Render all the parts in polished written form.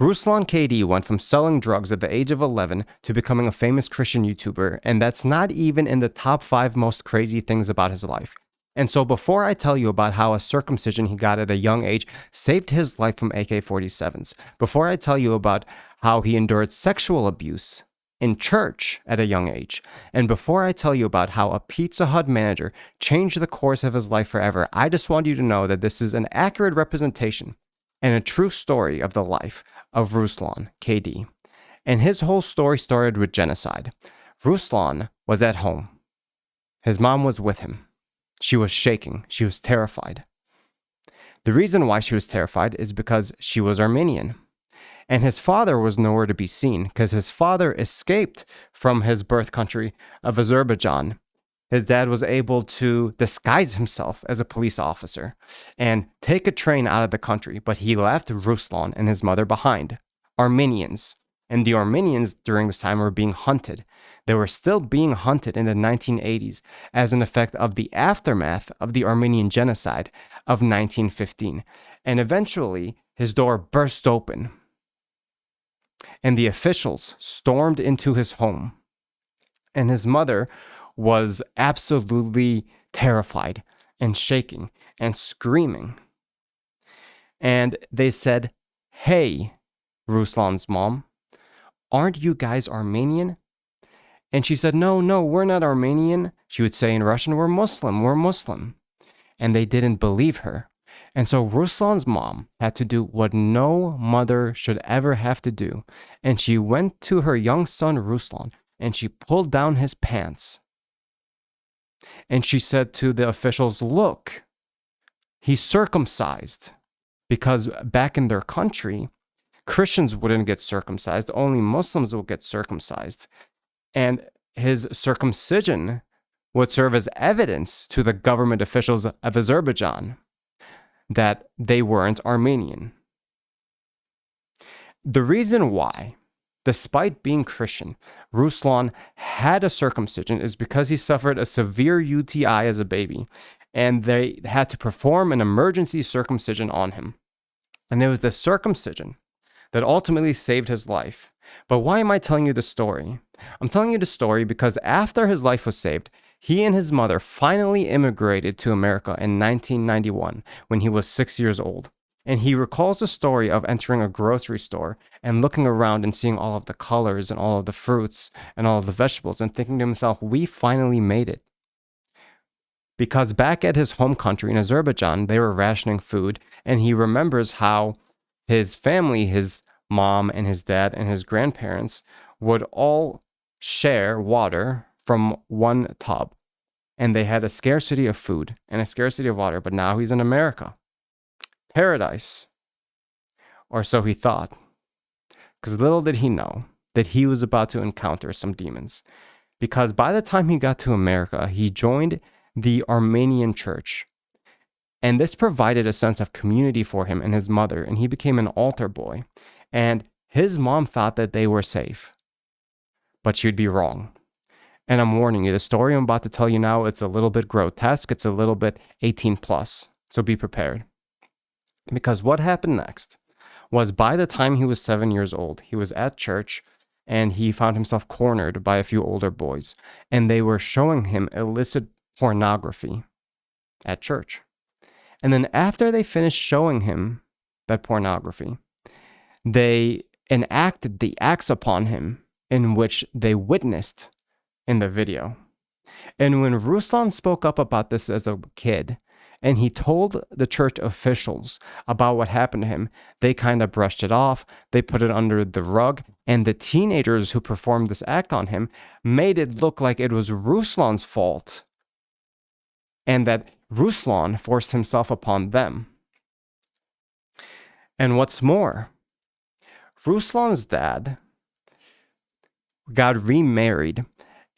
Ruslan KD went from selling drugs at the age of 11 to becoming a famous Christian YouTuber, and that's not even in the top 5 most crazy things about his life. And so before I tell you about how a circumcision he got at a young age saved his life from AK-47s, before I tell you about how he endured sexual abuse in church at a young age, and before I tell you about how a Pizza Hut manager changed the course of his life forever, I just want you to know that this is an accurate representation and a true story of the life of Ruslan KD. And his whole story started with genocide. Ruslan was at home. His mom was with him. She was shaking. She was terrified. The reason why she was terrified is because she was Armenian. And his father was nowhere to be seen because his father escaped from his birth country of Azerbaijan. His dad was able to disguise himself as a police officer and take a train out of the country, but he left Ruslan and his mother behind. Armenians. And the Armenians during this time were being hunted. They were still being hunted in the 1980s as an effect of the aftermath of the Armenian genocide of 1915. And eventually, his door burst open, and the officials stormed into his home. And his mother was absolutely terrified and shaking and screaming. And they said, "Hey, Ruslan's mom, aren't you guys Armenian?" And she said, no, we're not Armenian. She would say in Russian, we're Muslim. And they didn't believe her. And so Ruslan's mom had to do what no mother should ever have to do. And she went to her young son, Ruslan, and she pulled down his pants. And she said to the officials, look, he's circumcised. Because back in their country, Christians wouldn't get circumcised, only Muslims would get circumcised. And his circumcision would serve as evidence to the government officials of Azerbaijan that they weren't Armenian. The reason why, despite being Christian, Ruslan had a circumcision is because he suffered a severe UTI as a baby, and they had to perform an emergency circumcision on him. And it was the circumcision that ultimately saved his life. But why am I telling you the story? I'm telling you the story because after his life was saved, he and his mother finally immigrated to America in 1991 when he was 6 years old. And he recalls the story of entering a grocery store and looking around and seeing all of the colors and all of the fruits and all of the vegetables and thinking to himself, we finally made it. Because back at his home country in Azerbaijan, they were rationing food, and he remembers how his family, his mom and his dad and his grandparents would all share water from one tub. And they had a scarcity of food and a scarcity of water, but now he's in America. Paradise. Or so he thought. Because little did he know that he was about to encounter some demons. Because by the time he got to America, he joined the Armenian church. And this provided a sense of community for him and his mother, and he became an altar boy. And his mom thought that they were safe. But she'd be wrong. And I'm warning you, the story I'm about to tell you now, it's a little bit grotesque. It's a little bit 18 plus. So be prepared. Because what happened next was by the time he was 7 years old, he was at church and he found himself cornered by a few older boys. And they were showing him illicit pornography at church. And then after they finished showing him that pornography, they enacted the acts upon him in which they witnessed in the video. And when Ruslan spoke up about this as a kid, and he told the church officials about what happened to him, they kind of brushed it off, they put it under the rug, and the teenagers who performed this act on him made it look like it was Ruslan's fault, and that Ruslan forced himself upon them. And what's more, Ruslan's dad got remarried,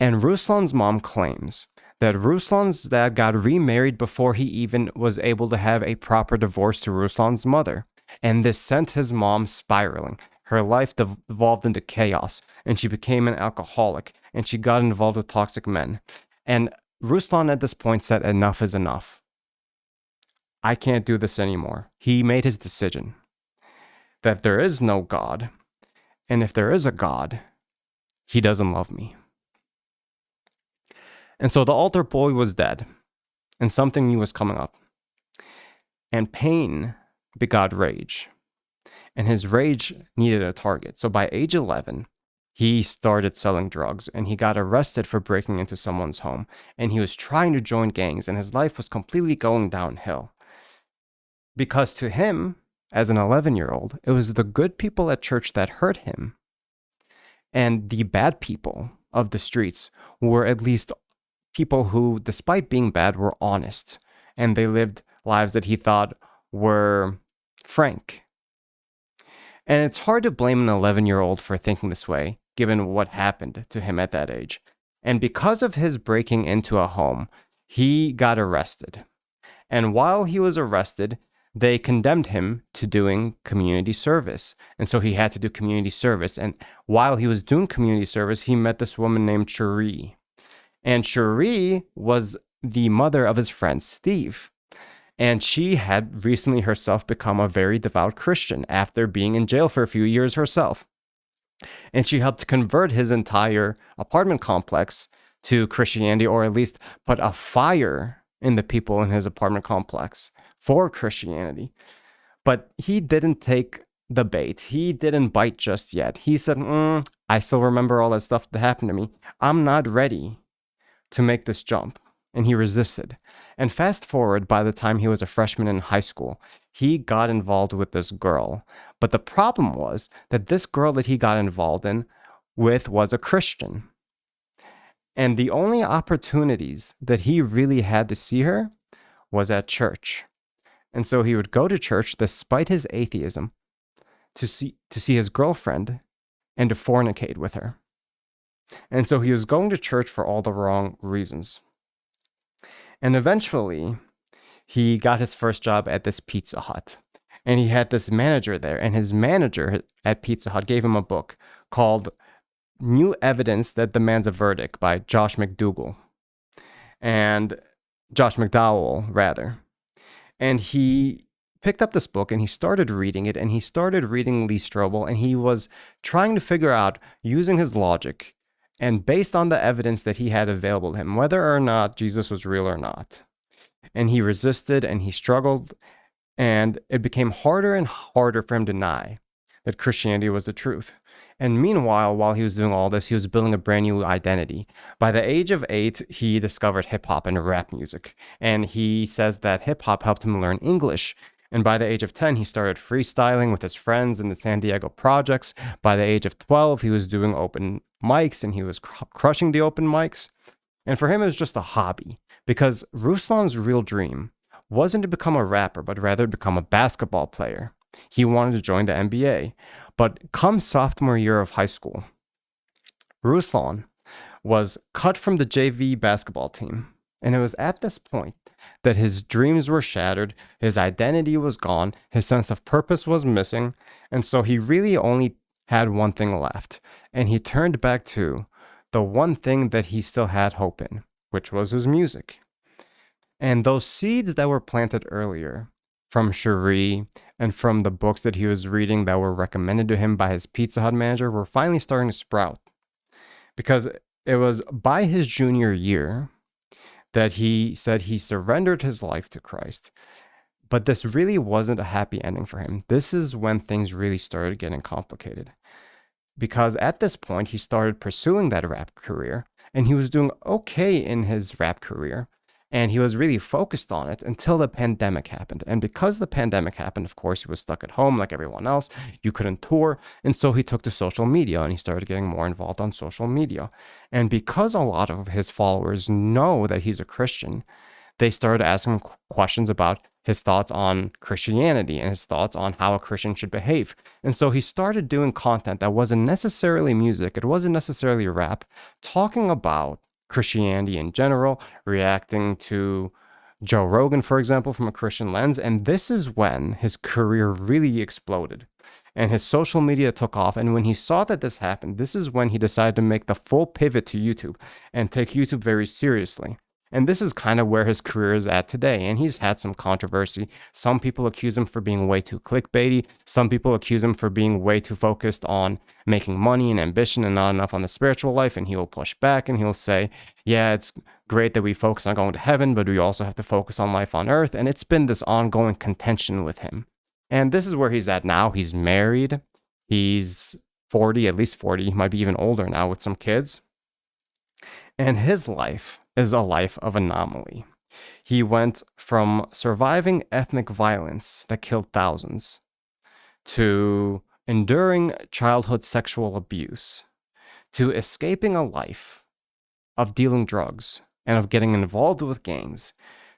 and Ruslan's mom claims that Ruslan's dad got remarried before he even was able to have a proper divorce to Ruslan's mother. And this sent his mom spiraling. Her life devolved into chaos, and she became an alcoholic, and she got involved with toxic men. And Ruslan at this point said, enough is enough. I can't do this anymore. He made his decision. that there is no God. And if there is a God, he doesn't love me. And so the altar boy was dead, and something new was coming up. And pain begot rage, and his rage needed a target. So by age 11, he started selling drugs, and he got arrested for breaking into someone's home, and he was trying to join gangs, and his life was completely going downhill. Because to him, as an 11-year-old, it was the good people at church that hurt him, and the bad people of the streets were at least people who, despite being bad, were honest, and they lived lives that he thought were frank. And it's hard to blame an 11-year-old for thinking this way, given what happened to him at that age. And because of his breaking into a home, he got arrested. And while he was arrested, they condemned him to doing community service. And so he had to do community service. And while he was doing community service, he met this woman named Cherie. And Cherie was the mother of his friend Steve. And she had recently herself become a very devout Christian after being in jail for a few years herself. And she helped convert his entire apartment complex to Christianity, or at least put a fire in the people in his apartment complex for Christianity. But he didn't take the bait. He didn't bite just yet. He said, I still remember all that stuff that happened to me. I'm not ready to make this jump. And he resisted. And fast forward, by the time he was a freshman in high school, he got involved with this girl. But the problem was that this girl that he got involved with was a Christian. And the only opportunities that he really had to see her was at church. And so he would go to church despite his atheism to see his girlfriend and to fornicate with her. And so he was going to church for all the wrong reasons. And eventually, he got his first job at this Pizza Hut. And he had this manager there. And his manager at Pizza Hut gave him a book called New Evidence That Demands a Verdict by Josh McDowell, rather. And he picked up this book and he started reading it, and he started reading Lee Strobel, and he was trying to figure out, using his logic, and based on the evidence that he had available to him, whether or not Jesus was real or not. And he resisted and he struggled, and it became harder and harder for him to deny that Christianity was the truth. And meanwhile, while he was doing all this, he was building a brand new identity. By the age of 8, he discovered hip hop and rap music. And he says that hip hop helped him learn English. And by the age of 10, he started freestyling with his friends in the San Diego projects. By the age of 12, he was doing open mics, and he was crushing the open mics. And for him, it was just a hobby, because Ruslan's real dream wasn't to become a rapper, but rather to become a basketball player. He wanted to join the NBA. But come sophomore year of high school, Ruslan was cut from the JV basketball team. And it was at this point that his dreams were shattered, his identity was gone, his sense of purpose was missing, and so he really only had one thing left. And he turned back to the one thing that he still had hope in, which was his music. And those seeds that were planted earlier from Cherie and from the books that he was reading that were recommended to him by his Pizza Hut manager were finally starting to sprout. Because it was by his junior year that he said he surrendered his life to Christ. But this really wasn't a happy ending for him. This is when things really started getting complicated. Because at this point, he started pursuing that rap career, and he was doing okay in his rap career. And he was really focused on it until the pandemic happened. And because the pandemic happened, of course, he was stuck at home like everyone else. You couldn't tour. And so he took to social media, and he started getting more involved on social media. And because a lot of his followers know that he's a Christian, they started asking questions about his thoughts on Christianity and his thoughts on how a Christian should behave. And so he started doing content that wasn't necessarily music. It wasn't necessarily rap, talking about Christianity in general, reacting to Joe Rogan, for example, from a Christian lens. And this is when his career really exploded and his social media took off. And when he saw that this happened, this is when he decided to make the full pivot to YouTube and take YouTube very seriously. And this is kind of where his career is at today. And he's had some controversy. Some people accuse him for being way too clickbaity. Some people accuse him for being way too focused on making money and ambition and not enough on the spiritual life. And he will push back and he'll say, yeah, it's great that we focus on going to heaven, but we also have to focus on life on earth. And it's been this ongoing contention with him. And this is where he's at now. He's married. He's 40, at least 40. He might be even older now with some kids. And his life is a life of anomaly. He went from surviving ethnic violence that killed thousands to enduring childhood sexual abuse to escaping a life of dealing drugs and of getting involved with gangs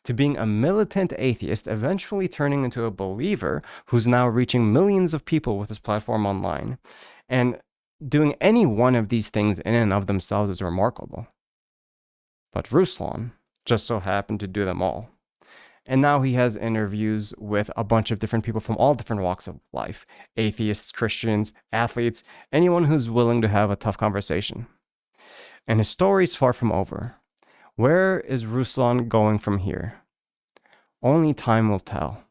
to being a militant atheist, eventually turning into a believer who's now reaching millions of people with his platform online. And doing any one of these things in and of themselves is remarkable. But Ruslan just so happened to do them all. And now he has interviews with a bunch of different people from all different walks of life. Atheists, Christians, athletes, anyone who's willing to have a tough conversation. And his story's far from over. Where is Ruslan going from here? Only time will tell.